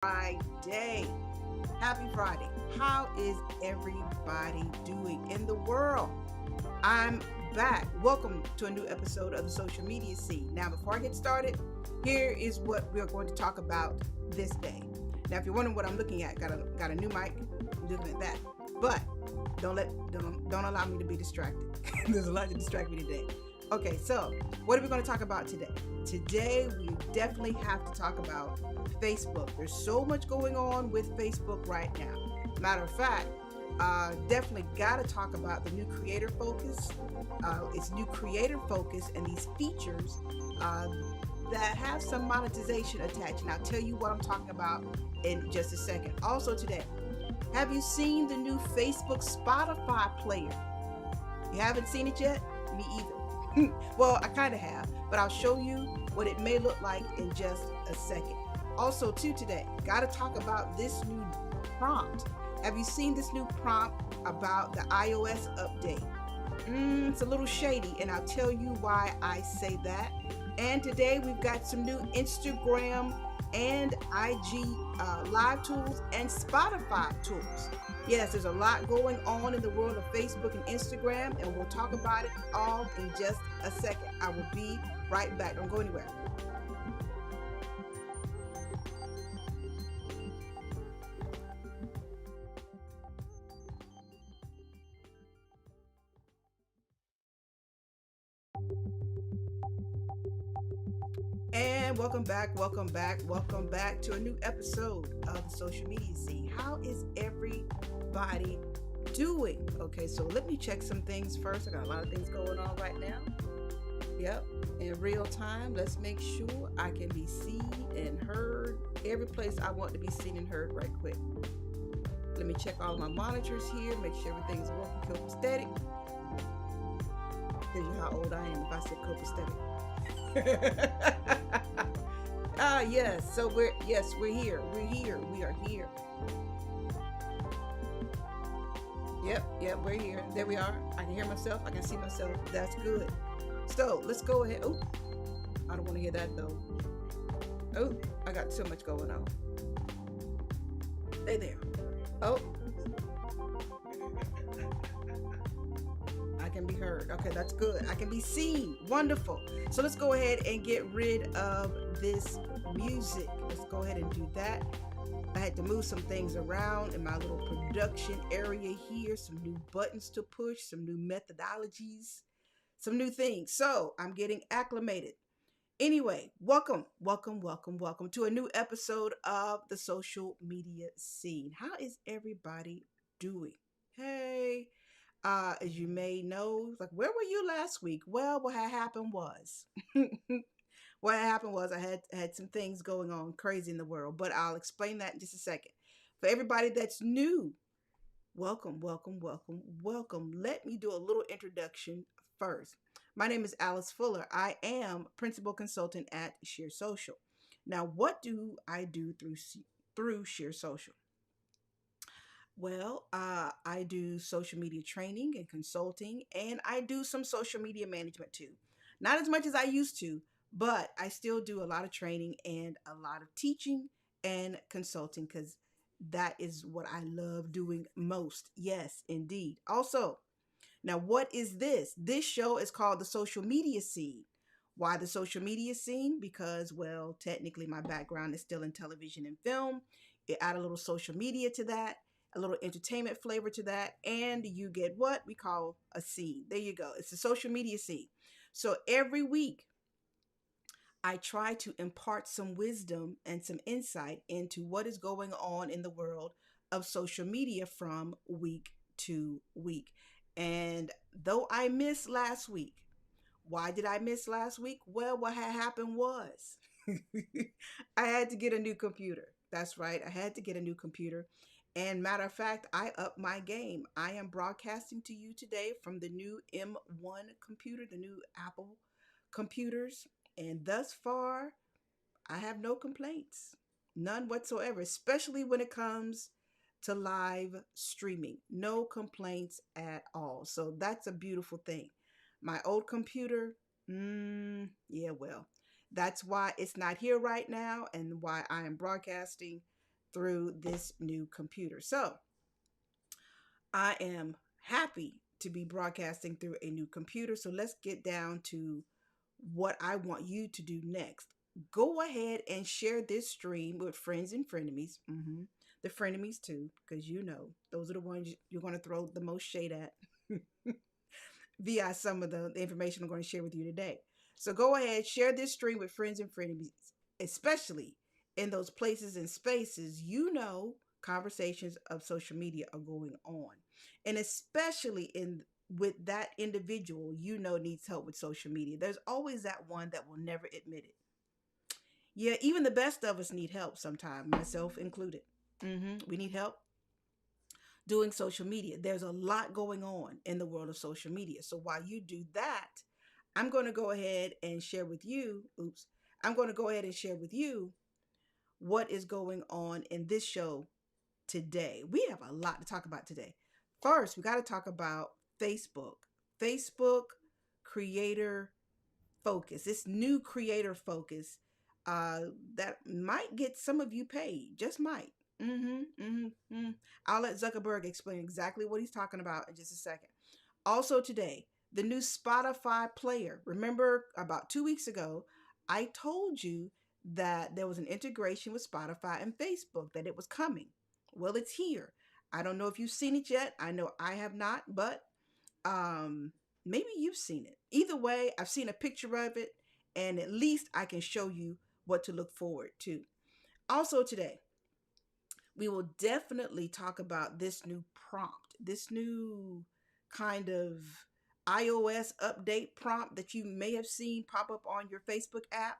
Friday. Happy Friday. How is everybody doing in the world? I'm back. Welcome to a new episode of the Social Media Scene. Now, before I get started, here is what we're going to talk about this day. Now, if you're wondering what I'm looking at, got a new mic. I'm looking at that. But don't allow me to be distracted. There's a lot to distract me today. Okay, so what are we going to talk about today? Today, we definitely have to talk about Facebook. There's so much going on with Facebook right now. Matter of fact, definitely got to talk about the new creator focus. It's new creator focus and these features that have some monetization attached. And I'll tell you what I'm talking about in just a second. Also today, have you seen the new Facebook Spotify player? You haven't seen it yet? Me either. Well, I kind of have, but I'll show you what it may look like in just a second. Also, too, today, got to talk about this new prompt. Have you seen this new prompt about the iOS update? It's a little shady, and I'll tell you why I say that. And today, we've got some new Instagram and IG live tools and Spotify tools. Yes, there's a lot going on in the world of Facebook and Instagram, and we'll talk about it all in just a second. I will be right back. Don't go anywhere. And welcome back to a new episode of the Social Media Scene. How is everybody doing? Okay, so let me check some things first. I got a lot of things going on right now. Yep, in real time. Let's make sure I can be seen and heard every place I want to be seen and heard right quick. Let me check all my monitors here, make sure everything's working copacetic. Tell you how old I am if I said copacetic. Yes, so we're here. We are here. Yep, we're here. There we are. I can hear myself, I can see myself. That's good. So let's go ahead. Oh, I don't want to hear that though. Oh, I got so much going on. Stay there. Oh, I can be heard. Okay, that's good. I can be seen. Wonderful. So let's go ahead and get rid of this music. Let's go ahead and do that. I had to move some things around in my little production area here. Some new buttons to push, some new methodologies, some new things. So I'm getting acclimated. Anyway, welcome to a new episode of the Social Media Scene. How is everybody doing? Hey. As you may know, like, where were you last week? Well, what had happened was, I had some things going on crazy in the world, but I'll explain that in just a second. For everybody that's new, welcome. Let me do a little introduction first. My name is Alice Fuller. I am principal consultant at Sheer Social. Now, what do I do through Sheer Social? Well, I do social media training and consulting, and I do some social media management too. Not as much as I used to, but I still do a lot of training and a lot of teaching and consulting because that is what I love doing most. Yes, indeed. Also, now what is this? This show is called the Social Media Scene. Why the social media scene? Because, well, technically my background is still in television and film. You add a little social media to that, a little entertainment flavor to that, and you get what we call a scene. There you go. It's a social media scene. So every week, I try to impart some wisdom and some insight into what is going on in the world of social media from week to week. And though I missed last week, why did I miss last week? Well, what had happened was I had to get a new computer. That's right. I had to get a new computer. And matter of fact, I upped my game. I am broadcasting to you today from the new M1 computer, the new Apple computers. And thus far, I have no complaints. None whatsoever, especially when it comes to live streaming. No complaints at all. So that's a beautiful thing. My old computer, yeah, well, that's why it's not here right now and why I am broadcasting through this new computer. So I am happy to be broadcasting through a new computer. So let's get down to what I want you to do next. Go ahead and share this stream with friends and frenemies. The frenemies too, because you know those are the ones you're going to throw the most shade at via some of the information I'm going to share with you today. So go ahead, share this stream with friends and frenemies, especially in those places and spaces you know conversations of social media are going on. And especially in with that individual you know needs help with social media. There's always that one that will never admit it. Yeah, even the best of us need help sometimes, myself included. We need help doing social media. There's a lot going on in the world of social media. So while you do that, I'm going to go ahead and share with you, I'm going to go ahead and share with you what is going on in this show today. We have a lot to talk about today. First, we got to talk about Facebook. Facebook creator focus, this new creator focus uh, that might get some of you paid, just might. I'll let Zuckerberg explain exactly what he's talking about in just a second. Also today, the new Spotify player. Remember about 2 weeks ago, I told you that there was an integration with Spotify and Facebook, that it was coming. Well, it's here. I don't know if you've seen it yet. I know I have not, but um maybe you've seen it. Either way, I've seen a picture of it, and at least I can show you what to look forward to. Also today, we will definitely talk about this new prompt, this new kind of iOS update prompt that you may have seen pop up on your Facebook app.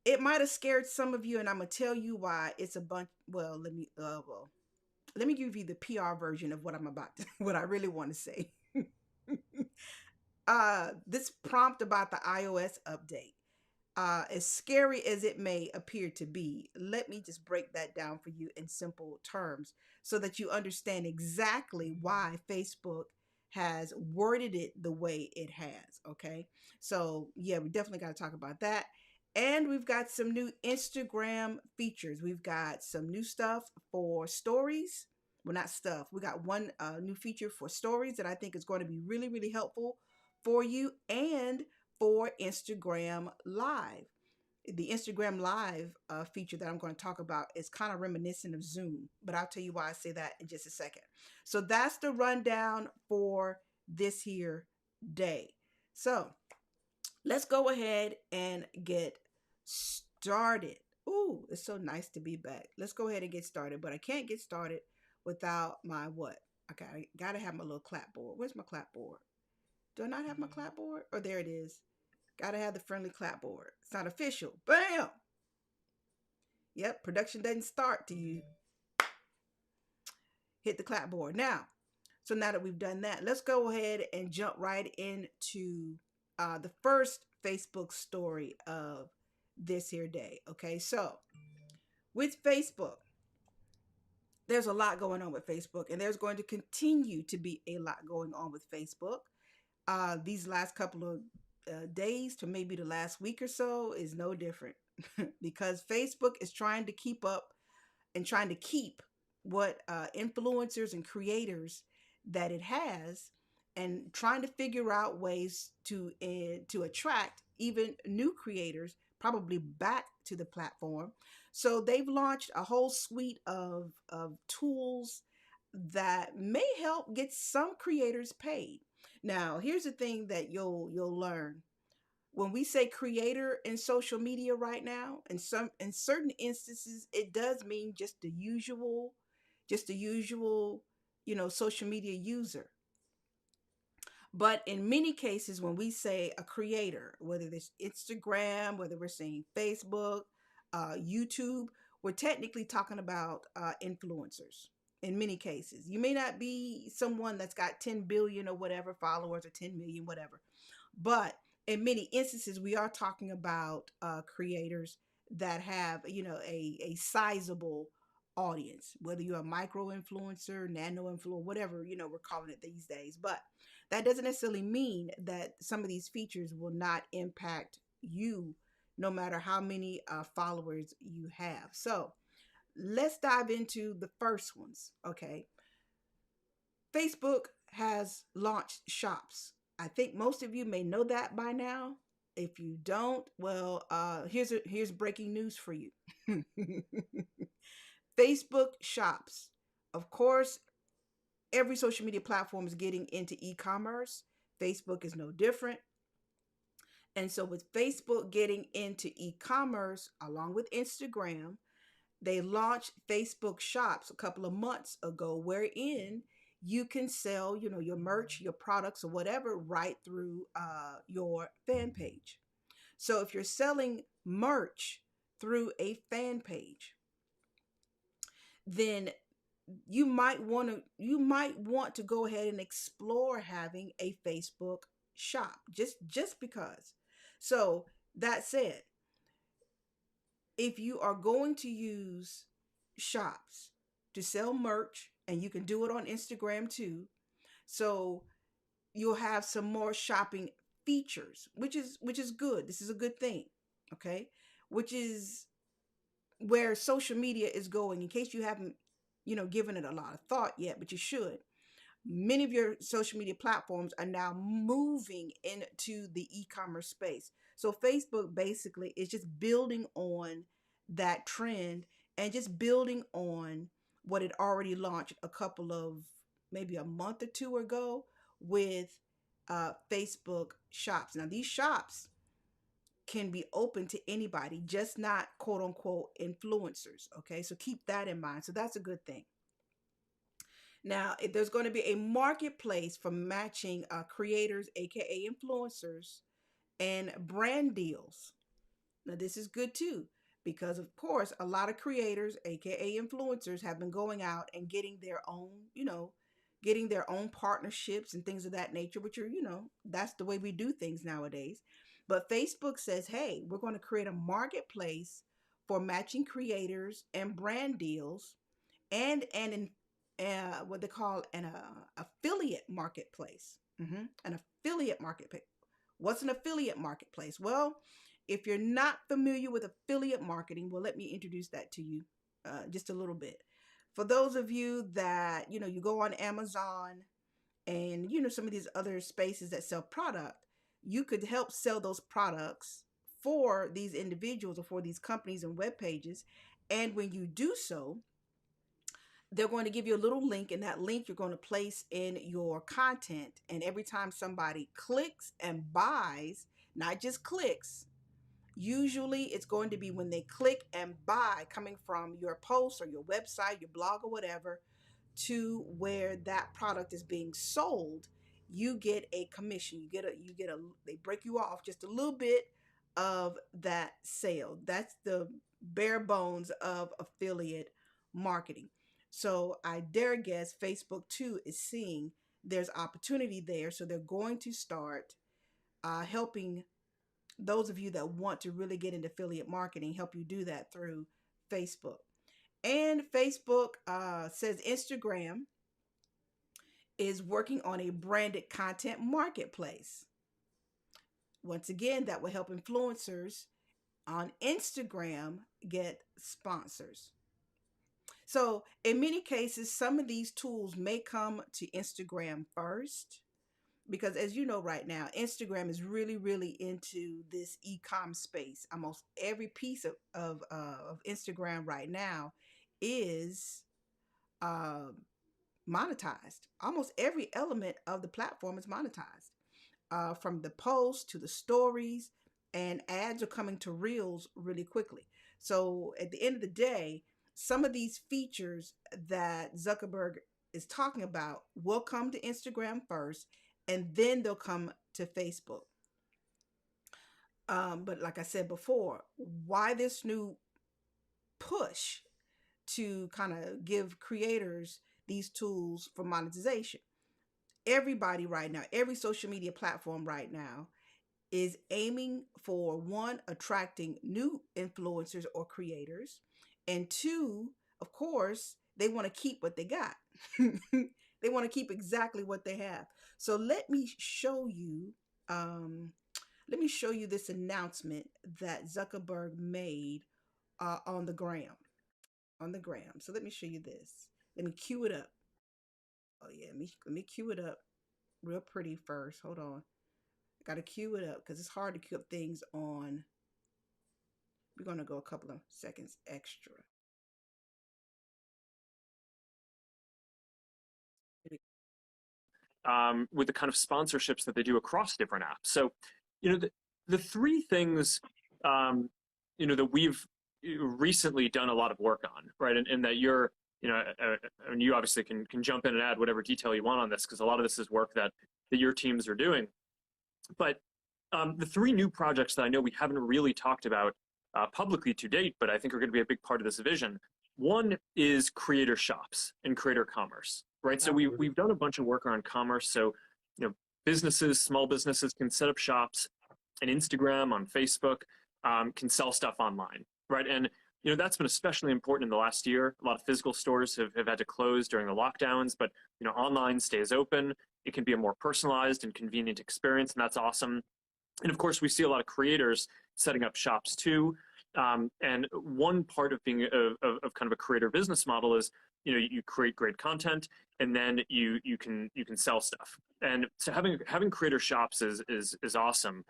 It might have scared some of you, and I'm gonna tell you why. It's a bunch. Let me give you the PR version of what I'm about to, what I really want to say. This prompt about the iOS update, as scary as it may appear to be, let me just break that down for you in simple terms so that you understand exactly why Facebook has worded it the way it has. Okay. So, yeah, we definitely got to talk about that. And we've got some new Instagram features. We've got some new stuff for stories. Well, not stuff. We got one new feature for stories that I think is going to be really, really helpful for you and for Instagram Live. The Instagram Live feature that I'm going to talk about is kind of reminiscent of Zoom, but I'll tell you why I say that in just a second. So that's the rundown for this here day. So let's go ahead and get started. Ooh, it's so nice to be back. Let's go ahead and get started, but I can't get started without my what? Okay, I gotta have my little clapboard. Where's my clapboard? Do I not have my clapboard? Oh, there it is. Gotta have the friendly clapboard. It's not official. Bam! Yep, production doesn't start till you hit the clapboard. So now that we've done that, let's go ahead and jump right into the first Facebook story of this here day. Okay, so with Facebook, there's a lot going on with Facebook, and there's going to continue to be a lot going on with Facebook. These last couple of days to maybe the last week or so is no different because Facebook is trying to keep up and trying to keep what influencers and creators that it has, and trying to figure out ways to attract even new creators probably back to the platform. So they've launched a whole suite of tools that may help get some creators paid. Now, here's the thing that you'll learn. When we say creator in social media right now, in certain instances, it does mean just the usual, social media user. But in many cases, when we say a creator, whether it's Instagram, whether we're saying Facebook, YouTube, we're technically talking about influencers. In many cases, you may not be someone that's got 10 billion or whatever followers, or 10 million, whatever. But in many instances, we are talking about creators that have, a sizable audience, whether you're a micro influencer, nano influencer, whatever, we're calling it these days. But that doesn't necessarily mean that some of these features will not impact you, no matter how many followers you have. So let's dive into the first ones. Okay. Facebook has launched shops. I think most of you may know that by now. If you don't, well, here's breaking news for you. Facebook shops. Of course, every social media platform is getting into e-commerce. Facebook is no different. And so with Facebook getting into e-commerce along with Instagram, they launched Facebook shops a couple of months ago wherein you can sell, your merch, your products or whatever right through your fan page. So if you're selling merch through a fan page, then you might want to go ahead and explore having a Facebook shop just because. So that said, if you are going to use shops to sell merch, and you can do it on Instagram too, so you'll have some more shopping features, which is good. This is a good thing, okay? Which is where social media is going. In case you haven't, given it a lot of thought yet, but you should. Many of your social media platforms are now moving into the e-commerce space. So Facebook basically is just building on that trend and just building on what it already launched a couple of maybe a month or two ago with Facebook shops. Now these shops can be open to anybody, just not quote unquote influencers. Okay, so keep that in mind. So that's a good thing. Now, if there's going to be a marketplace for matching creators, aka influencers, and brand deals. Now, this is good too, because of course, a lot of creators, aka influencers, have been going out and getting their own, getting their own partnerships and things of that nature, which are, that's the way we do things nowadays. But Facebook says, hey, we're going to create a marketplace for matching creators and brand deals, and what they call an affiliate marketplace. An affiliate marketplace. What's an affiliate marketplace? Well, if you're not familiar with affiliate marketing, well, let me introduce that to you just a little bit. For those of you that, you go on Amazon and, some of these other spaces that sell product, you could help sell those products for these individuals or for these companies and web pages. And when you do so, they're going to give you a little link, and that link you're going to place in your content. And every time somebody clicks and buys, not just clicks, usually it's going to be when they click and buy coming from your post or your website, your blog or whatever, to where that product is being sold, you get a commission. They break you off just a little bit of that sale. That's the bare bones of affiliate marketing. So I dare guess Facebook too is seeing there's opportunity there. So they're going to start helping those of you that want to really get into affiliate marketing, help you do that through Facebook. And Facebook says Instagram is working on a branded content marketplace. Once again, that will help influencers on Instagram get sponsors. So, in many cases, some of these tools may come to Instagram first because, as you know, right now, Instagram is really, really into this e-com space. Almost every piece of Instagram right now is uh, monetized. Almost every element of the platform is monetized, from the posts to the stories, and ads are coming to reels really quickly. So at the end of the day, some of these features that Zuckerberg is talking about will come to Instagram first, and then they'll come to Facebook. But like I said before, why this new push to kind of give creators these tools for monetization? Everybody right now, every social media platform right now is aiming for, one, attracting new influencers or creators, and two, of course, they want to keep what they got. They want to keep exactly what they have. So let me show you this announcement that Zuckerberg made on the gram. on the gram. So let me show you this. Let me cue it up. Oh yeah, let me cue it up real pretty first. Hold on. I gotta cue it up because it's hard to cue up things on. We're gonna go a couple of seconds extra. with the kind of sponsorships that they do across different apps. So, the three things, um, that we've recently done a lot of work on, right? And that you're, and you obviously can jump in and add whatever detail you want on this because a lot of this is work that your teams are doing. But the three new projects that I know we haven't really talked about publicly to date, but I think are going to be a big part of this vision. One is creator shops and creator commerce, right? So we've done a bunch of work around commerce. So, businesses, small businesses can set up shops on Instagram, on Facebook, can sell stuff online, right? And that's been especially important in the last year. A lot of physical stores have had to close during the lockdowns, but online stays open. It can be a more personalized and convenient experience, and that's awesome. And of course, we see a lot of creators setting up shops too. And one part of being of kind of a creator business model is you create great content and then you can sell stuff. And so having creator shops is awesome.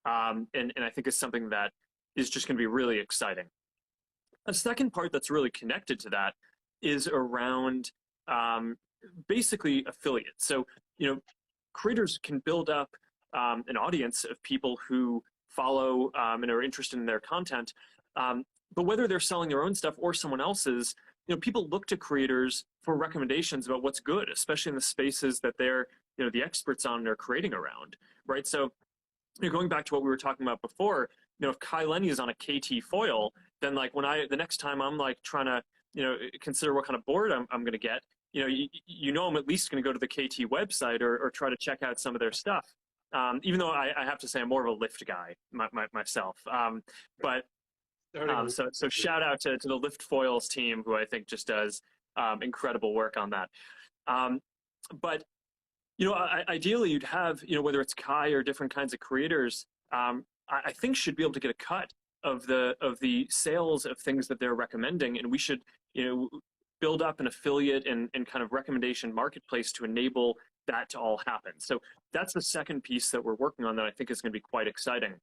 And I think is something that is just going to be really exciting. A second part that's really connected to that is around basically affiliates. So, creators can build up an audience of people who follow and are interested in their content. But whether they're selling their own stuff or someone else's, people look to creators for recommendations about what's good, especially in the spaces that they're, the experts on and are creating around, right? So, going back to what we were talking about before, if Kai Lenny is on a KT foil, then like the next time I'm like trying to, consider what kind of board I'm going to get, I'm at least going to go to the KT website or try to check out some of their stuff. Even though I have to say I'm more of a Lift guy myself. But so shout out to the Lift Foils team, who I think just does incredible work on that. But ideally you'd have, whether it's Kai or different kinds of creators, I think should be able to get a cut of the sales of things that they're recommending, and we should, build up an affiliate and kind of recommendation marketplace to enable that to all happen. So that's the second piece that we're working on that I think is going to be quite exciting.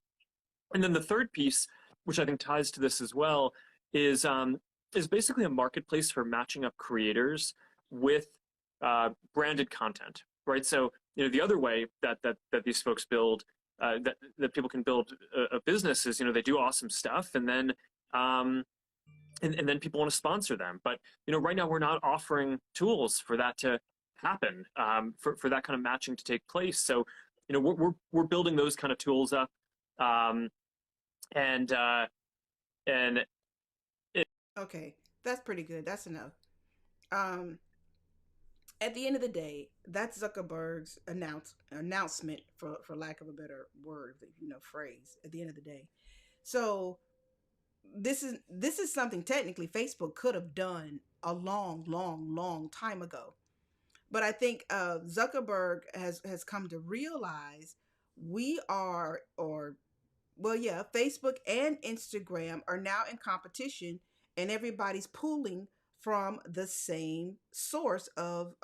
And then the third piece, which I think ties to this as well, is basically a marketplace for matching up creators with branded content, right? So the other way that these folks build that people can build a business is they do awesome stuff and then and then people want to sponsor them. But right now we're not offering tools for that to happen, for that kind of matching to take place. So we're building those kind of tools up, and and it, Okay, that's pretty good. That's enough. Um, at the end of the day, that's Zuckerberg's announcement, for lack of a better word, phrase. At the end of the day, so this is something technically Facebook could have done a long, long, long time ago. But I think Zuckerberg has come to realize we are, or well, yeah, Facebook and Instagram are now in competition, and everybody's pulling from the same source of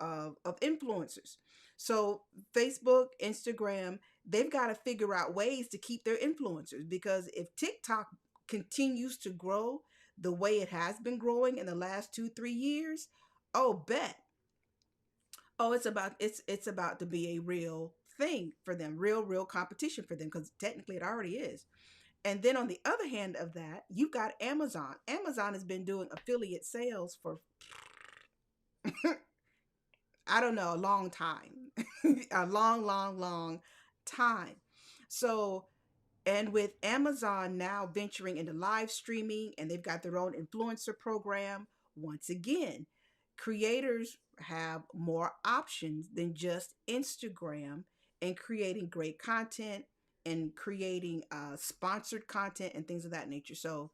influencers. So Facebook, Instagram, they've got to figure out ways to keep their influencers, because if TikTok continues to grow the way it has been growing in the last 2 3 years, oh bet, oh it's about to be a real thing for them, real competition for them, because technically it already is. And then on the other hand of that, you've got Amazon. Amazon has been doing affiliate sales for I don't know, a long time. A long, long, long time. So, and with Amazon now venturing into live streaming, and they've got their own influencer program, once again, creators have more options than just Instagram and creating great content and creating sponsored content and things of that nature. So,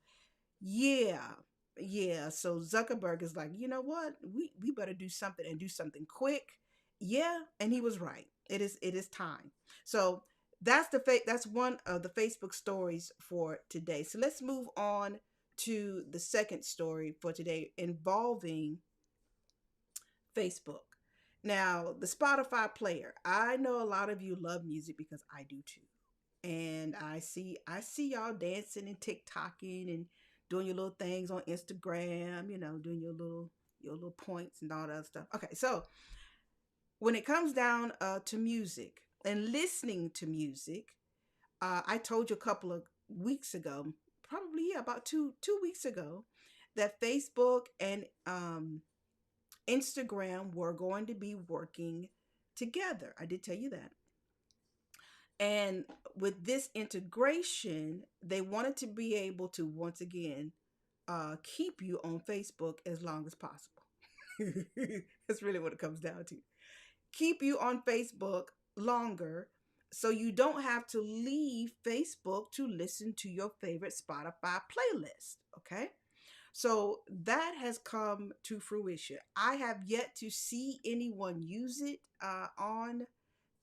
yeah, yeah. So Zuckerberg is like, you know what? We better do something, and do something quick. Yeah, and he was right. It is time. So that's one of the Facebook stories for today. So let's move on to the second story for today involving Facebook. Now, the Spotify player. I know a lot of you love music because I do too. And I see y'all dancing and TikToking and doing your little things on Instagram, doing your little points and all that other stuff. Okay, so when it comes down to music and listening to music, I told you a couple of weeks ago, probably yeah, about two weeks ago, that Facebook and Instagram were going to be working together. I did tell you that. And with this integration, they wanted to be able to once again keep you on Facebook as long as possible. That's really what it comes down to. Keep you on Facebook longer so you don't have to leave Facebook to listen to your favorite Spotify playlist. Okay. So that has come to fruition. I have yet to see anyone use it on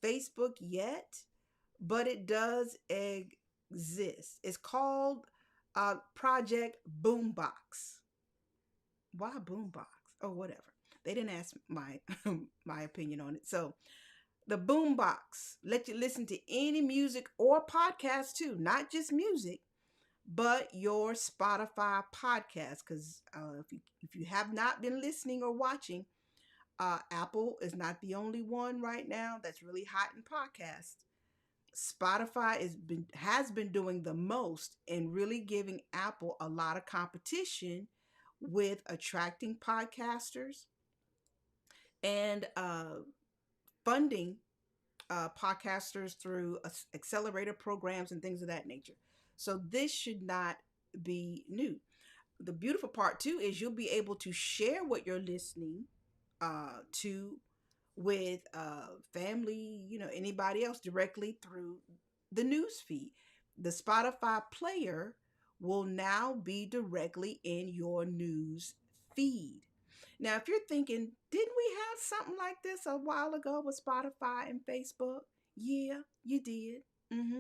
Facebook yet, but it does exist. It's called Project Boombox. Why Boombox? Oh, whatever. They didn't ask my my opinion on it. So the Boombox let you listen to any music or podcast too, not just music, but your Spotify podcast. Because if you have not been listening or watching, Apple is not the only one right now that's really hot in podcasts. Spotify has been doing the most in really giving Apple a lot of competition with attracting podcasters and funding podcasters through accelerator programs and things of that nature. So this should not be new. The beautiful part too is you'll be able to share what you're listening to with family, anybody else directly through the news feed. The Spotify player will now be directly in your news feed. Now, if you're thinking, didn't we have something like this a while ago with Spotify and Facebook? Yeah, you did.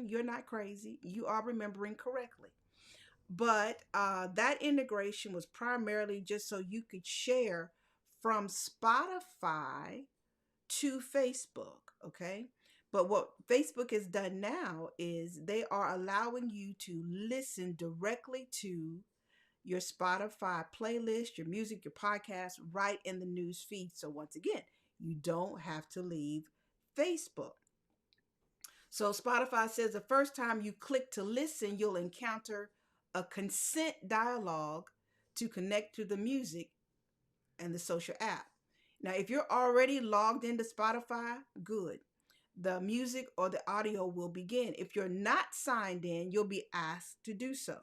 You're not crazy. You are remembering correctly. But that integration was primarily just so you could share from Spotify to Facebook, okay? But what Facebook has done now is they are allowing you to listen directly to your Spotify playlist, your music, your podcast right in the news feed. So once again, you don't have to leave Facebook. So Spotify says the first time you click to listen, you'll encounter a consent dialogue to connect to the music and the social app. Now, if you're already logged into Spotify, good. The music or the audio will begin. If you're not signed in, you'll be asked to do so.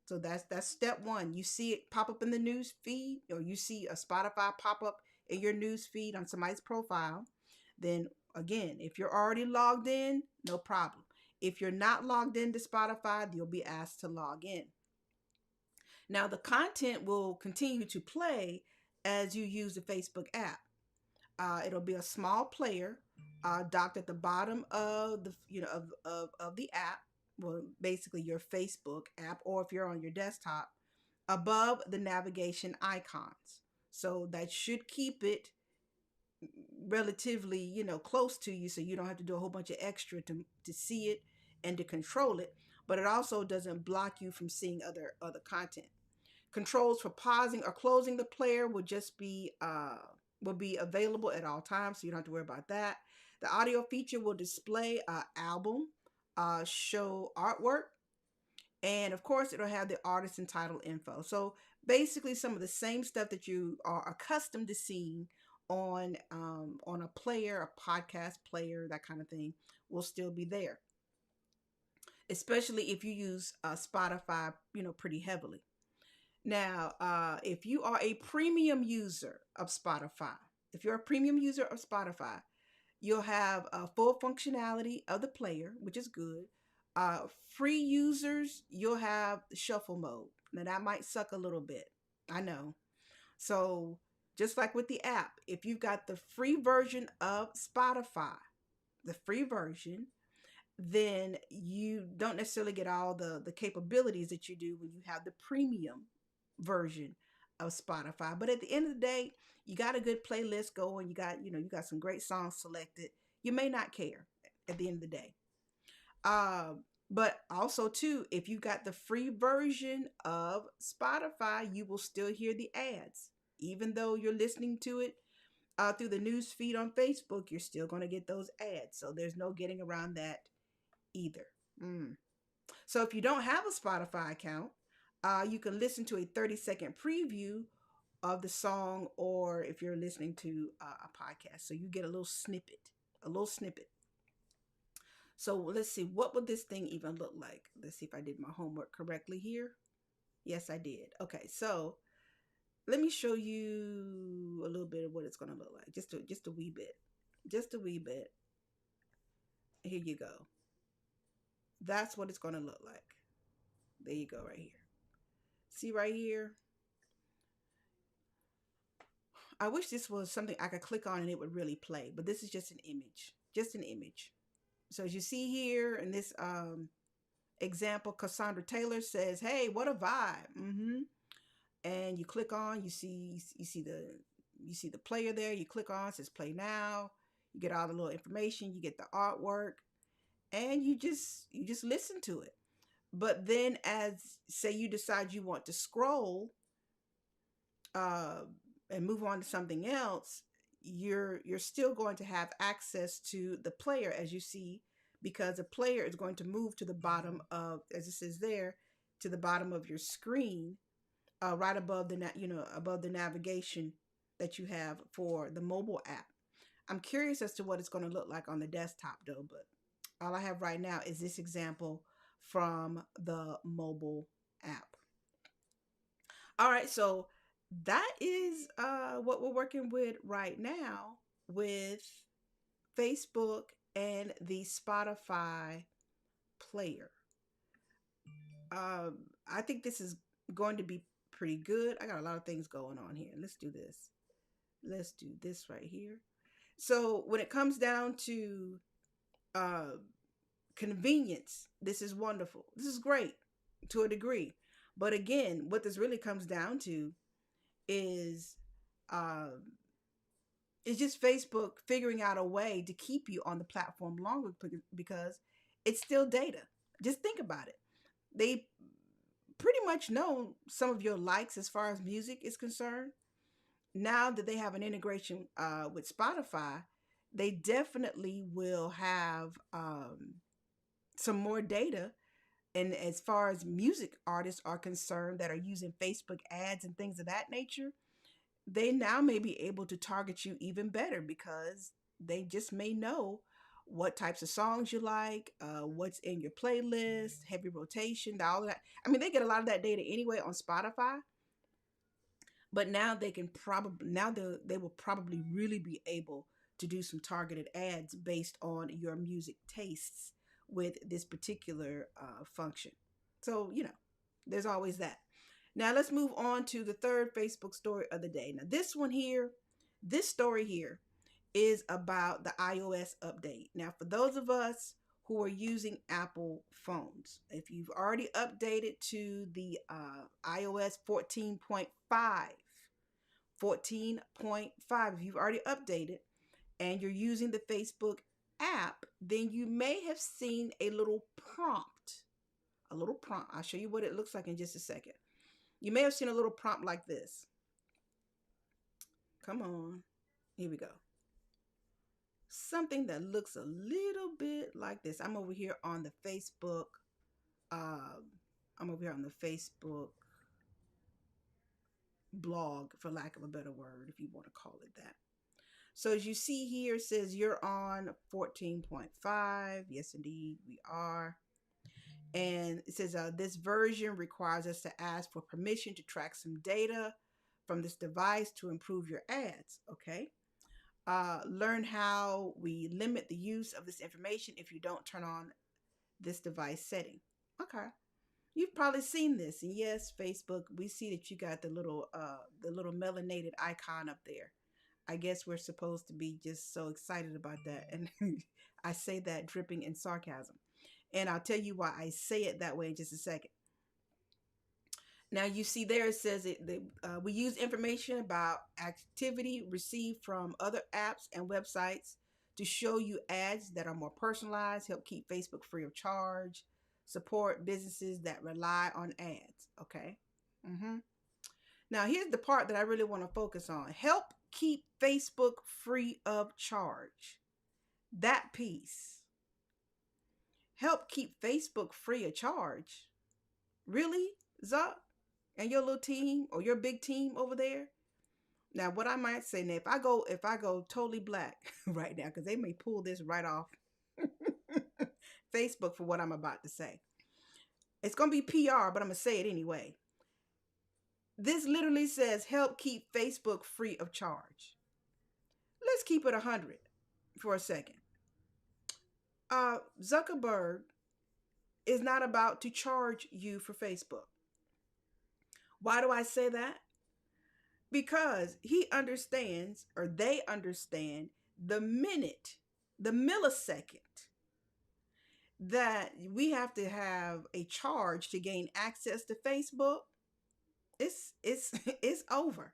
So that's step one. You see it pop up in the news feed, or you see a Spotify pop up in your news feed on somebody's profile. Then again, if you're already logged in, no problem. If you're not logged into Spotify, you'll be asked to log in. Now the content will continue to play as you use the Facebook app. It'll be a small player docked at the bottom of of the app. Well, basically your Facebook app, or if you're on your desktop, above the navigation icons. So that should keep it relatively, close to you, so you don't have to do a whole bunch of extra to see it and to control it. But it also doesn't block you from seeing other content. Controls for pausing or closing the player will be available at all times, so you don't have to worry about that. The audio feature will display an album, show artwork, and of course, it'll have the artist and title info. So basically, some of the same stuff that you are accustomed to seeing on a player, a podcast player, that kind of thing, will still be there. Especially if you use Spotify, pretty heavily. Now, if you are a premium user of Spotify, if you're a premium user of Spotify, you'll have a full functionality of the player, which is good. Free users, you'll have shuffle mode. Now, that might suck a little bit. I know. So, just like with the app, if you've got the free version of Spotify, the free version, then you don't necessarily get all the capabilities that you do when you have the premium version of Spotify. But at the end of the day, you got a good playlist going. You got some great songs selected. You may not care at the end of the day. But also too, if you got the free version of Spotify, you will still hear the ads, even though you're listening to it through the news feed on Facebook. You're still going to get those ads, so there's no getting around that either. Mm. So if you don't have a Spotify account, you can listen to a 30-second preview of the song, or if you're listening to a podcast, so you get a little snippet, a little snippet. So let's see, what would this thing even look like? Let's see if I did my homework correctly here. Yes, I did. Okay, so let me show you a little bit of what it's going to look like. Just a wee bit. Just a wee bit. Here you go. That's what it's going to look like. There you go right here. See right here? I wish this was something I could click on and it would really play, but this is just an image. Just an image. So as you see here in this example, Cassandra Taylor says, "Hey, what a vibe." And you click on, you see the player there. You click on, it says play now. You get all the little information, you get the artwork, and you just listen to it. But then, as say you decide you want to scroll uh, and move on to something else, you're still going to have access to the player, as you see, because the player is going to move to the bottom of, as it says there, to the bottom of your screen, right above above the navigation that you have for the mobile app. I'm curious as to what it's going to look like on the desktop though, but all I have right now is this example from the mobile app. All right, so that is what we're working with right now with Facebook and the Spotify player. I think this is going to be pretty good. I got a lot of things going on here. Let's do this. Let's do this right here. So when it comes down to uh, convenience, this is wonderful. This is great to a degree. But again, what this really comes down to is uh, it's just Facebook figuring out a way to keep you on the platform longer because it's still data. Just think about it. They pretty much know some of your likes as far as music is concerned. Now that they have an integration with Spotify, they definitely will have some more data. And as far as music artists are concerned that are using Facebook ads and things of that nature, they now may be able to target you even better because they just may know what types of songs you like, what's in your playlist, heavy rotation, all of that. I mean, they get a lot of that data anyway on Spotify, but now they will probably really be able to do some targeted ads based on your music tastes with this particular function. So there's always that. Now let's move on to the third Facebook story of the day. Now this story here is about the iOS update. Now for those of us who are using Apple phones, if you've already updated to the iOS 14.5, if you've already updated and you're using the Facebook app, then you may have seen a little prompt. A little prompt. I'll show you what it looks like in just a second. You may have seen a little prompt like this. Come on. Here we go. Something that looks a little bit like this. I'm over here on the Facebook. I'm over here on the Facebook blog, for lack of a better word, if you want to call it that. So as you see here, it says you're on 14.5. Yes, indeed, we are. And it says this version requires us to ask for permission to track some data from this device to improve your ads. Okay. Learn how we limit the use of this information if you don't turn on this device setting. Okay. You've probably seen this. And yes, Facebook, we see that you got the little melanated icon up there. I guess we're supposed to be just so excited about that. And I say that dripping in sarcasm. And I'll tell you why I say it that way in just a second. Now you see there it says we use information about activity received from other apps and websites to show you ads that are more personalized, help keep Facebook free of charge, support businesses that rely on ads. Okay. Mm-hmm. Now here's the part that I really want to focus on. Help keep Facebook free of charge. That piece. Help keep Facebook free of charge. Really, Zuck? And your little team or your big team over there? Now, what I might say now, if I go totally black right now, because they may pull this right off Facebook for what I'm about to say. It's gonna be PR, but I'm gonna say it anyway. This literally says help keep Facebook free of charge. Let's keep it 100 for a second. Zuckerberg is not about to charge you for Facebook. Why do I say that? Because he understands, or they understand, the minute, the millisecond that we have to have a charge to gain access to Facebook, it's it's over.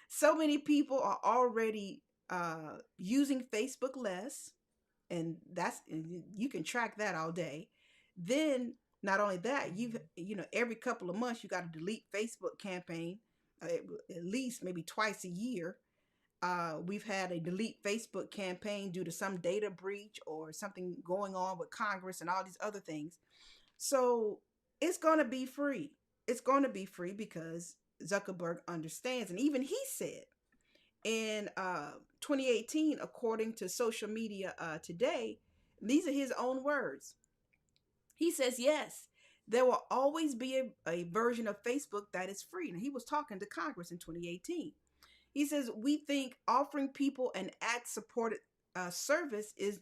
So many people are already using Facebook less, and you can track that all day. Then not only that, every couple of months you got to delete Facebook campaign, at least maybe twice a year. We've had a delete Facebook campaign due to some data breach or something going on with Congress and all these other things. So it's going to be free. It's going to be free because Zuckerberg understands. And even he said in 2018, according to Social Media Today, these are his own words. He says, yes, there will always be a version of Facebook that is free. And he was talking to Congress in 2018. He says, we think offering people an ad supported service is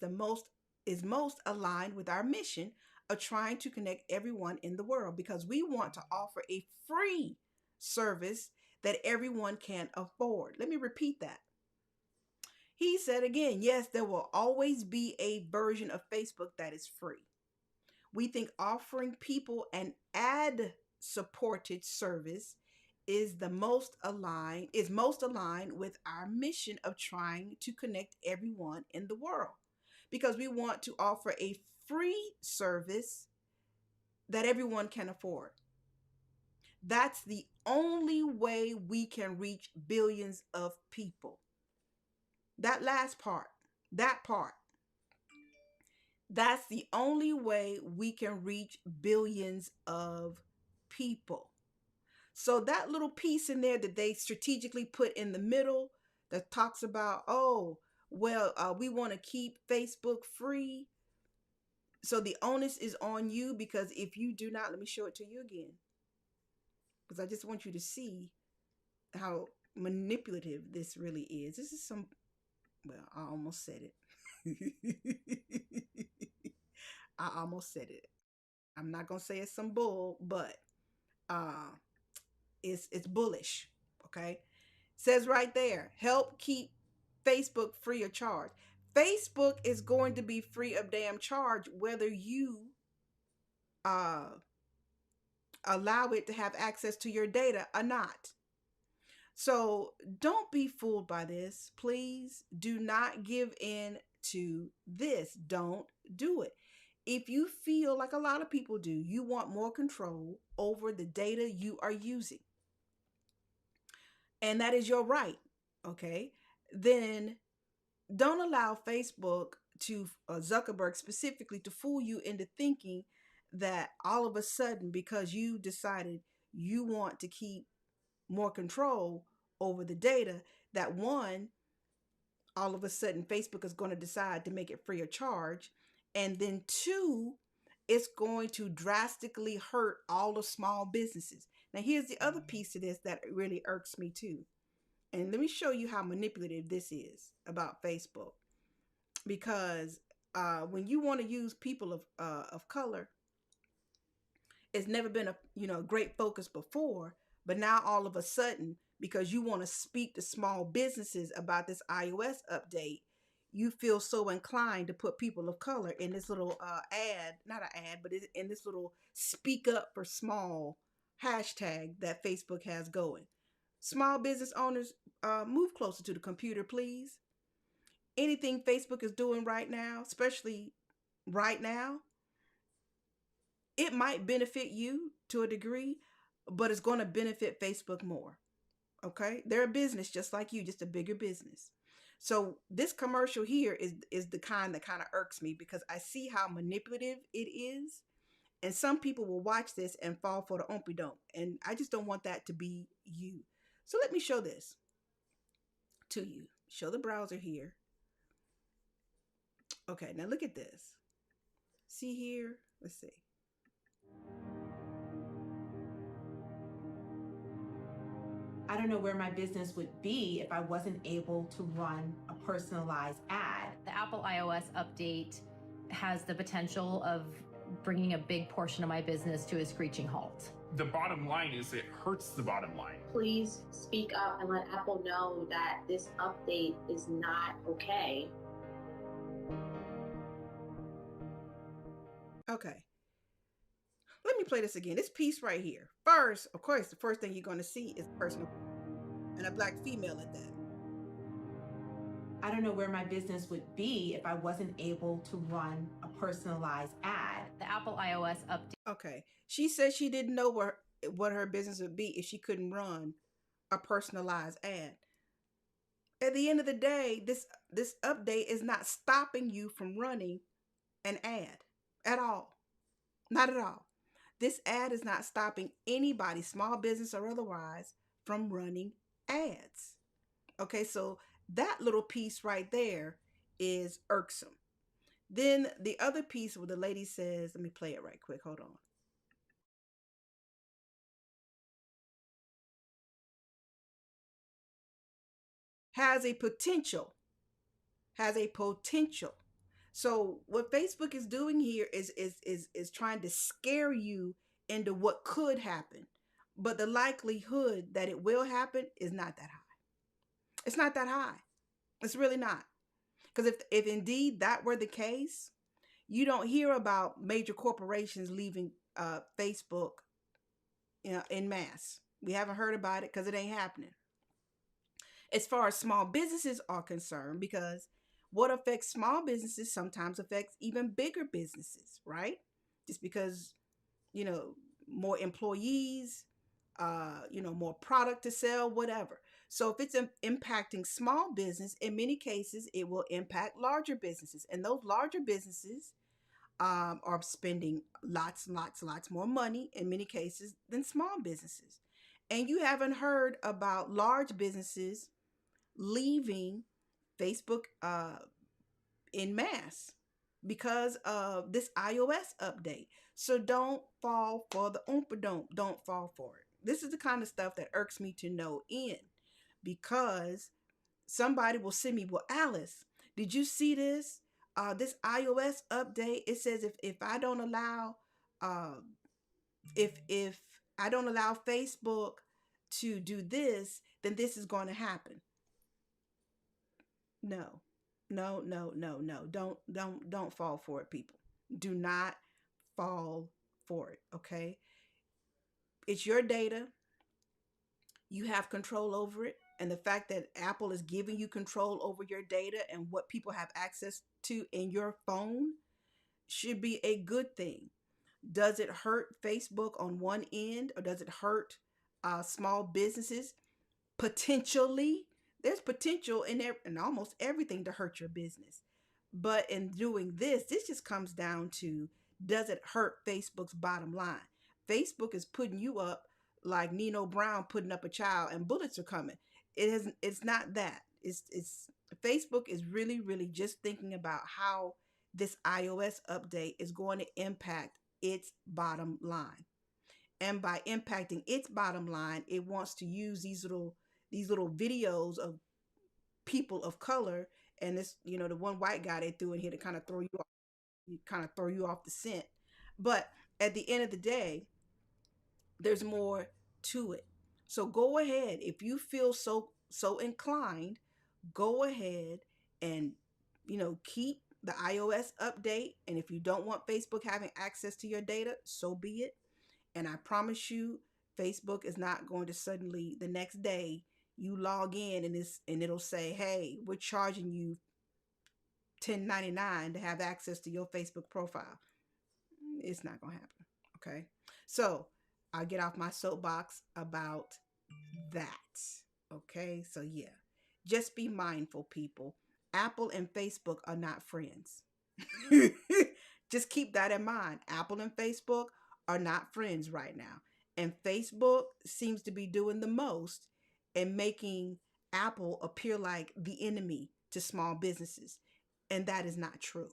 most aligned with our mission of trying to connect everyone in the world, because we want to offer a free service that everyone can afford. Let me repeat that. He said again, yes, there will always be a version of Facebook that is free. We think offering people an ad supported service is most aligned with our mission of trying to connect everyone in the world, because we want to offer a free service that everyone can afford. That's the only way we can reach billions of people. That last part, that part, that's the only way we can reach billions of people. So that little piece in there that they strategically put in the middle that talks about, oh, well, we want to keep Facebook free. So the onus is on you, because if you do not, let me show it to you again, because I just want you to see how manipulative this really is. This is well, I almost said it. I almost said it. I'm not going to say it's some bull, but uh, it's bullish. Okay. Says right there, help keep Facebook free of charge. Facebook is going to be free of damn charge whether you uh, allow it to have access to your data or not. So don't be fooled by this. Please do not give in to this. Don't do it. If you feel like a lot of people do, you want more control over the data you are using, and that is your right, okay, then don't allow Facebook to Zuckerberg specifically to fool you into thinking that all of a sudden, because you decided you want to keep more control over the data, that one, all of a sudden Facebook is going to decide to make it free of charge, and then two, it's going to drastically hurt all the small businesses. Now here's the other piece to this that really irks me too. And let me show you how manipulative this is about Facebook. Because when you want to use people of color, it's never been a great focus before, but now all of a sudden, because you want to speak to small businesses about this iOS update, you feel so inclined to put people of color in this little ad, not an ad, but in this little speak up for small hashtag that Facebook has going. Small business owners, move closer to the computer, please. Anything Facebook is doing right now, especially right now, it might benefit you to a degree, but it's going to benefit Facebook more. Okay, they're a business just like you, just a bigger business. So this commercial here is the kind that kind of irks me because I see how manipulative it is, and some people will watch this and fall for the ompy dump, and I just don't want that to be you. So let me show this to you. Show the browser here. Okay, now look at this. See here. Let's see. I don't know where my business would be if I wasn't able to run a personalized ad. The Apple iOS update has the potential of bringing a big portion of my business to a screeching halt. The bottom line is it hurts the bottom line. Please speak up and let Apple know that this update is not okay. Okay. Let me play this again. This piece right here. First, of course, the first thing you're going to see is personal and a black female at that. I don't know where my business would be if I wasn't able to run a personalized ad. The Apple iOS update. Okay. She said she didn't know what her business would be if she couldn't run a personalized ad. At the end of the day, this update is not stopping you from running an ad at all. Not at all. This ad is not stopping anybody, small business or otherwise, from running ads. Okay, so that little piece right there is irksome. Then the other piece where the lady says, let me play it right quick. Hold on. Has a potential. So what Facebook is doing here is trying to scare you into what could happen. But the likelihood that it will happen is not that high. It's not that high. It's really not. Because if indeed that were the case, you don't hear about major corporations leaving Facebook, en masse. We haven't heard about it because it ain't happening. As far as small businesses are concerned, because what affects small businesses sometimes affects even bigger businesses, right? Just because, more employees, more product to sell, whatever. So if it's impacting small business, in many cases, it will impact larger businesses. And those larger businesses are spending lots more money in many cases than small businesses. And you haven't heard about large businesses leaving Facebook en masse because of this iOS update. So don't fall for the oompa-doomp. Don't fall for it. This is the kind of stuff that irks me to no end, because somebody will send me, well, Alice, did you see this? This iOS update, it says if I don't allow if I don't allow Facebook to do this, then this is going to happen. No. Don't fall for it, people. Do not fall for it, okay? It's your data. You have control over it. And the fact that Apple is giving you control over your data and what people have access to in your phone should be a good thing. Does it hurt Facebook on one end, or does it hurt small businesses? Potentially. There's potential in almost everything to hurt your business. But in doing this just comes down to, does it hurt Facebook's bottom line? Facebook is putting you up like Nino Brown putting up a child and bullets are coming. It's not that. It's Facebook is really just thinking about how this iOS update is going to impact its bottom line. And by impacting its bottom line, it wants to use these little videos of people of color, and this, the one white guy they threw in here to kind of throw you off the scent. But at the end of the day, there's more to it. So go ahead, if you feel so inclined, go ahead and keep the iOS update. And if you don't want Facebook having access to your data, so be it. And I promise you, Facebook is not going to suddenly the next day you log in and it'll say, "Hey, we're charging you $10.99 to have access to your Facebook profile." It's not going to happen. Okay. So I'll get off my soapbox about that. Okay. So yeah, just be mindful, people. Apple and Facebook are not friends. Just keep that in mind. Apple and Facebook are not friends right now. And Facebook seems to be doing the most and making Apple appear like the enemy to small businesses. And that is not true.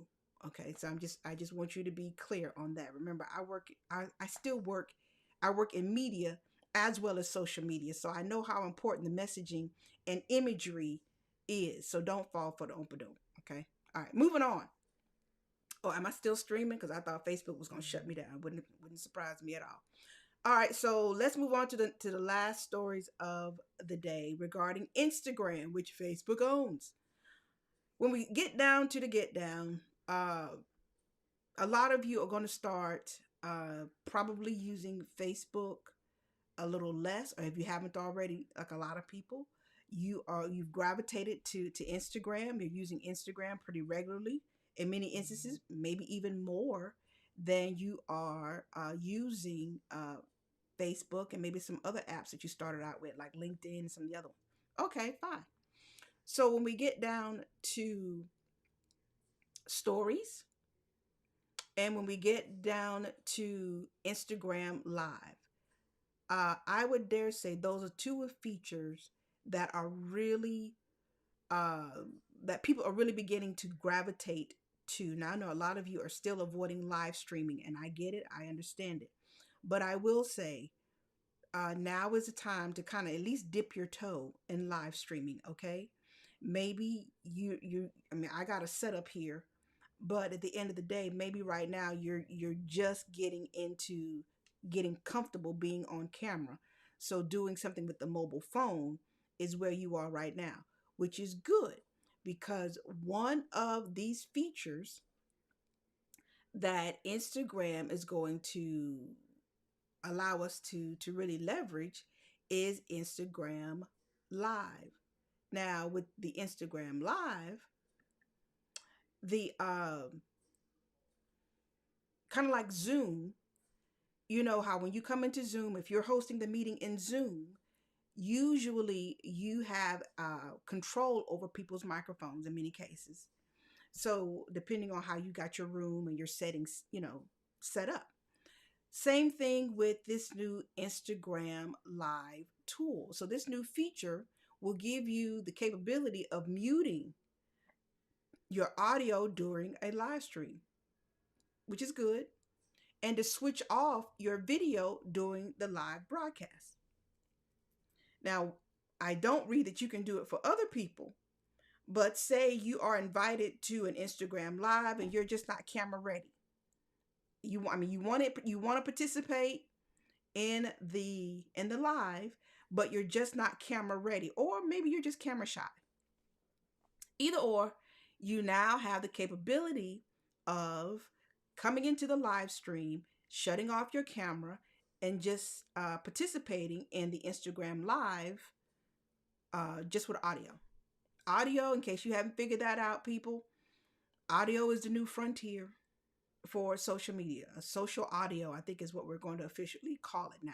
Okay, so I just want you to be clear on that. Remember, I still work, I work in media as well as social media. So I know how important the messaging and imagery is. So don't fall for the oompadoo. Okay. All right, moving on. Oh, am I still streaming? Because I thought Facebook was going to shut me down. Wouldn't surprise me at all. All right, so let's move on to the last stories of the day regarding Instagram, which Facebook owns. When we get down to the get down, a lot of you are going to start probably using Facebook a little less, or if you haven't already, like a lot of people, you've gravitated to Instagram. You're using Instagram pretty regularly, in many instances, maybe even more than you are using Facebook and maybe some other apps that you started out with, like LinkedIn and some of the other ones. Okay, fine. So when we get down to stories and when we get down to Instagram Live, I would dare say those are two of features that are really that people are really beginning to gravitate to. Now I know a lot of you are still avoiding live streaming, and I get it, I understand it, but I will say now is the time to kind of at least dip your toe in live streaming. Okay, maybe I mean, I got a setup here, but at the end of the day, maybe right now you're just getting into getting comfortable being on camera. So doing something with the mobile phone is where you are right now, which is good, because one of these features that Instagram is going to allow us to really leverage is Instagram Live. Now with the Instagram Live, the kind of like Zoom, you know how when you come into Zoom, if you're hosting the meeting in Zoom, usually you have control over people's microphones in many cases. So depending on how you got your room and your settings, set up. Same thing with this new Instagram Live tool. So this new feature will give you the capability of muting your audio during a live stream, which is good, and to switch off your video during the live broadcast. Now, I don't read that you can do it for other people, but say you are invited to an Instagram Live and you're just not camera ready. You want to participate in the live, but you're just not camera ready, or maybe you're just camera shy. Either or, you now have the capability of coming into the live stream, shutting off your camera, and just participating in the Instagram Live just with audio. Audio, in case you haven't figured that out, people, audio is the new frontier for social media. A social audio, I think, is what we're going to officially call it now.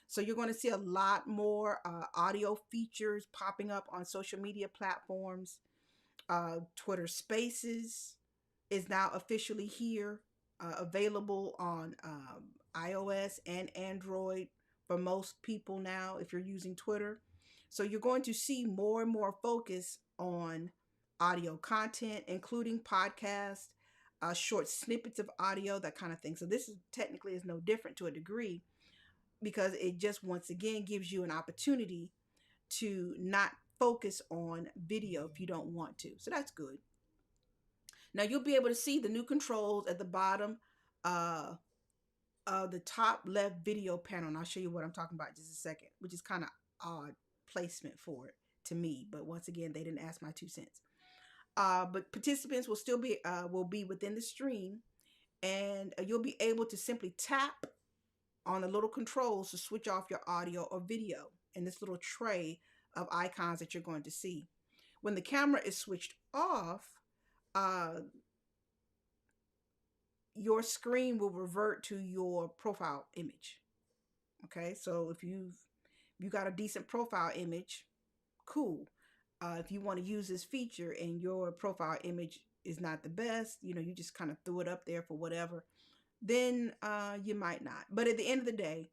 So you're going to see a lot more audio features popping up on social media platforms. Twitter Spaces is now officially here, available on iOS and Android for most people now if you're using Twitter. So you're going to see more and more focus on audio content, including podcasts, short snippets of audio, that kind of thing. So this is technically is no different to a degree, because it just once again gives you an opportunity to not focus on video if you don't want to. So that's good. Now you'll be able to see the new controls at the bottom of the top left video panel. And I'll show you what I'm talking about in just a second, which is kind of odd placement for it to me. But once again, they didn't ask my 2 cents. But participants will be within the stream, and you'll be able to simply tap on the little controls to switch off your audio or video in this little tray of icons that you're going to see. When the camera is switched off, uh, your screen will revert to your profile image. Okay, so if you got a decent profile image, cool. If you want to use this feature and your profile image is not the best, you know, you just kind of threw it up there for whatever, then you might not. But at the end of the day,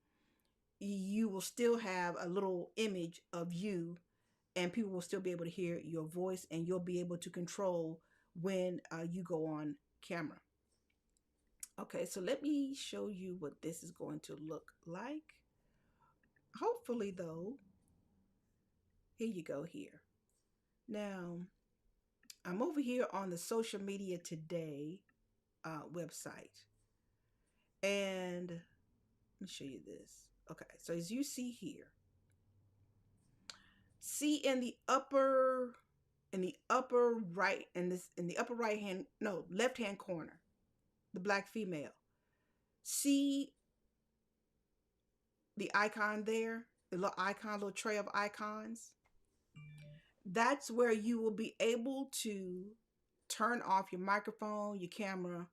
you will still have a little image of you, and people will still be able to hear your voice, and you'll be able to control when you go on camera. Okay, so let me show you what this is going to look like. Hopefully, though, here you go here. Now, I'm over here on the Social Media Today website. And let me show you this. Okay, so as you see here, see in the upper right, in the upper right hand, no, left hand corner, the black female. See the icon there, the little icon, little tray of icons. That's where you will be able to turn off your microphone, your camera,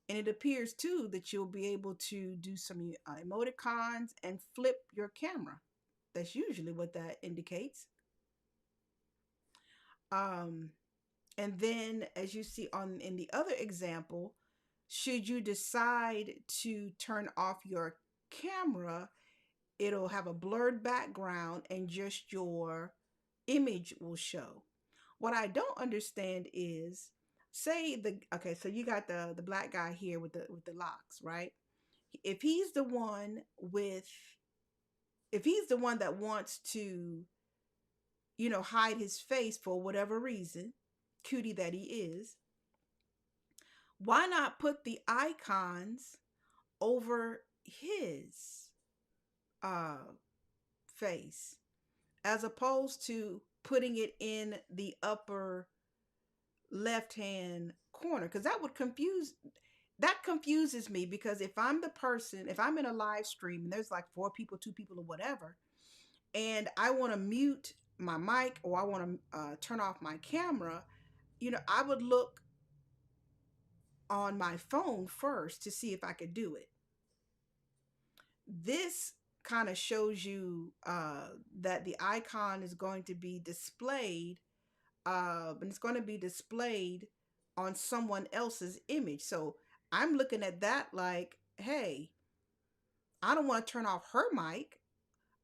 and it appears too that you'll be able to do some emoticons and flip your camera. That's usually what that indicates. And then as you see in the other example, should you decide to turn off your camera, it'll have a blurred background and just your image will show. What I don't understand is, okay, so you got the black guy here with the locks, right? If he's the one that wants to, you know, hide his face for whatever reason, cutie that he is, why not put the icons over his face as opposed to putting it in the upper left hand corner? Because that confuses me, because if I'm in a live stream and there's like 4 people, 2 people, or whatever, and I want to mute my mic or I want to turn off my camera, you know, I would look on my phone first to see if I could do it. This kind of shows you that the icon is going to be displayed, and it's going to be displayed on someone else's image. So I'm looking at that like, hey, I don't want to turn off her mic.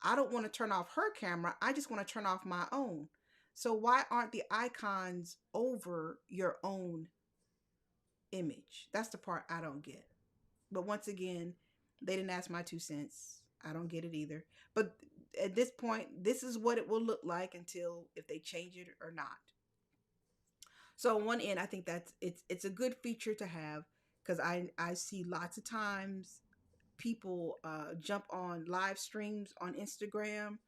I don't want to turn off her camera. I just want to turn off my own. So why aren't the icons over your own image? That's the part I don't get. But once again, they didn't ask my 2 cents. I don't get it either. But at this point, this is what it will look like until if they change it or not. So on one end, I think it's a good feature to have, because I see lots of times people jump on live streams on Instagram,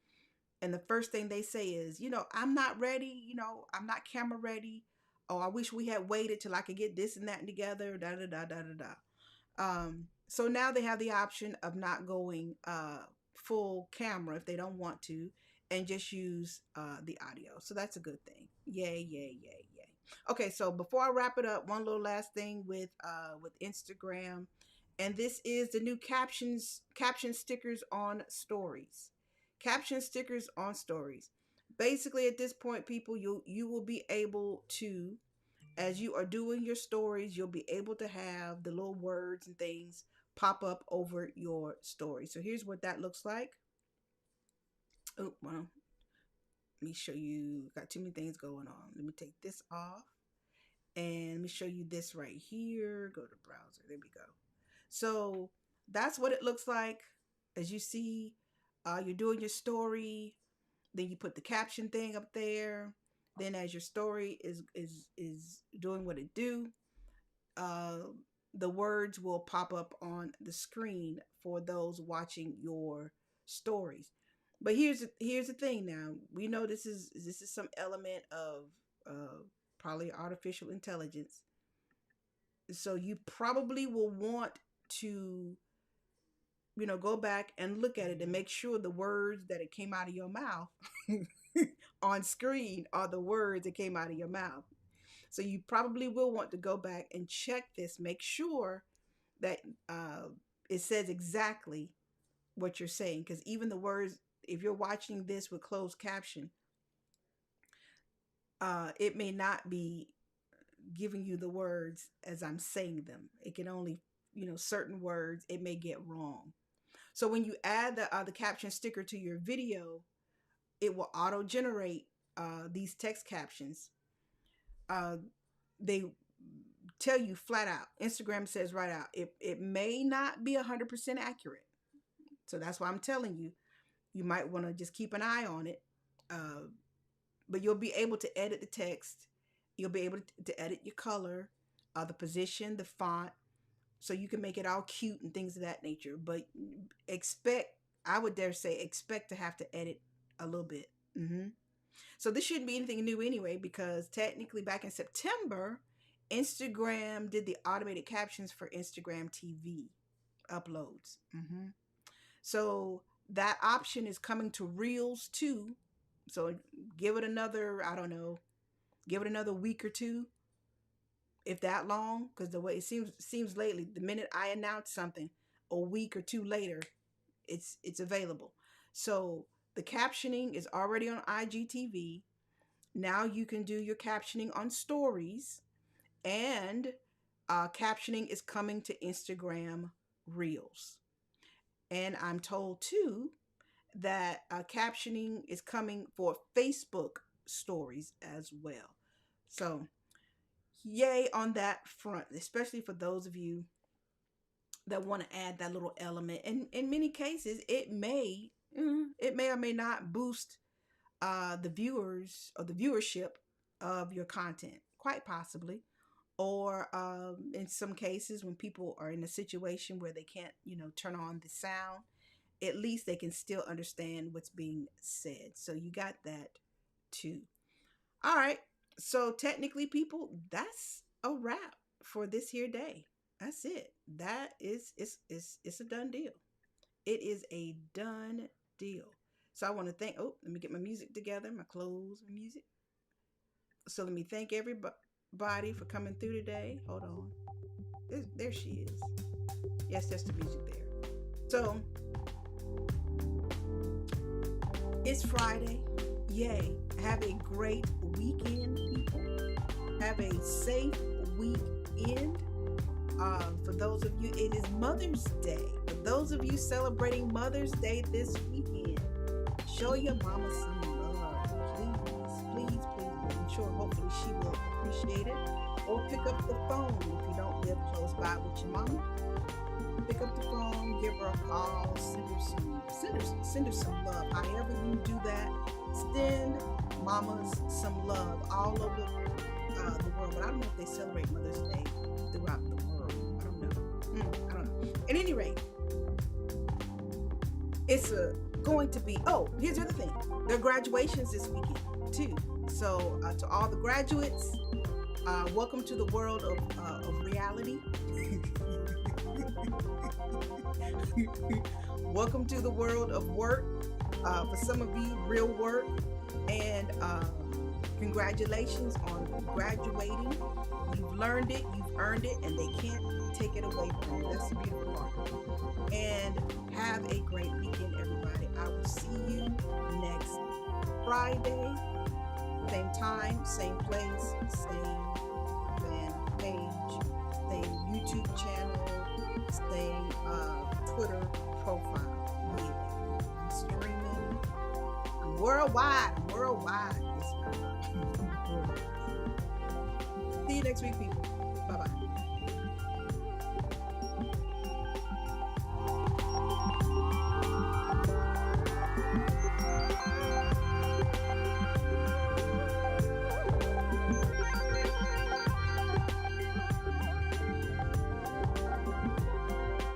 and the first thing they say is, you know, I'm not ready, you know, I'm not camera ready. Oh, I wish we had waited till I could get this and that together, da da da da da da. So now they have the option of not going full camera if they don't want to, and just use the audio. So that's a good thing. Yay, yay, yay, yay. Okay, so before I wrap it up, one little last thing with Instagram, and this is the new caption stickers on stories. Caption stickers on stories. Basically, at this point, people, you will be able to, as you are doing your stories, you'll be able to have the little words and things pop up over your story. So here's what that looks like. Oh, well, let me show you. Got too many things going on. Let me take this off. And let me show you this right here. Go to browser. There we go. So that's what it looks like. As you see, you're doing your story. Then you put the caption thing up there. Then as your story is doing what it do, the words will pop up on the screen for those watching your stories. But here's the thing. Now we know this is some element of probably artificial intelligence. So you probably will want to, go back and look at it and make sure the words that it came out of your mouth on screen are the words that came out of your mouth. So you probably will want to go back and check this, make sure that it says exactly what you're saying. Because even the words, if you're watching this with closed caption, it may not be giving you the words as I'm saying them. It can only, certain words it may get wrong. So when you add the caption sticker to your video, it will auto generate these text captions. They tell you flat out. Instagram says right out, it may not be 100% accurate. So that's why I'm telling you, you might want to just keep an eye on it. But you'll be able to edit the text. You'll be able to edit your color, the position, the font, so you can make it all cute and things of that nature. But I would dare say, expect to have to edit a little bit. So this shouldn't be anything new anyway, because technically back in September, Instagram did the automated captions for Instagram TV uploads. So that option is coming to Reels too. So give it another, I don't know, give it another week or two, if that long, because the way it seems lately, the minute I announce something, a week or two later, it's available. So the captioning is already on IGTV. Now you can do your captioning on stories, and captioning is coming to Instagram Reels. And I'm told too that captioning is coming for Facebook stories as well. So yay on that front, especially for those of you that want to add that little element. And in many cases, it may or may not boost the viewers or the viewership of your content, quite possibly. Or in some cases, when people are in a situation where they can't, turn on the sound, at least they can still understand what's being said. So you got that too. All right. So technically, people, that's a wrap for this here day. That's it. That is, it's a done deal. It is a done deal. So I want to thank, let me get my music together, my clothes, my music. So let me thank everybody for coming through today. Hold on. There she is. Yes, that's the music there. So it's Friday. Yay. Have a great weekend, people. Have a safe weekend. For those of you, it is Mother's Day. For those of you celebrating Mother's Day this weekend, show your mama some love. Please. I'm sure hopefully she will appreciate it. Or pick up the phone if you don't live close by with your mama. Pick up the phone, give her a call, send her some love. However you do that, send mamas some love all over the world. But I don't know if they celebrate Mother's Day throughout the world. I don't know. At any rate, it's going to be, here's the other thing. There are graduations this weekend too. So to all the graduates, welcome to the world of reality. Welcome to the world of work. For some of you, real work. And congratulations on graduating. You've learned it, you've earned it, and they can't take it away from you. That's the beautiful part. And have a great weekend, everybody. I will see you next Friday. Same time, same place, same fan page, same YouTube channel, same Twitter profile. I'm streaming. I'm worldwide. See you next week, people. Bye-bye.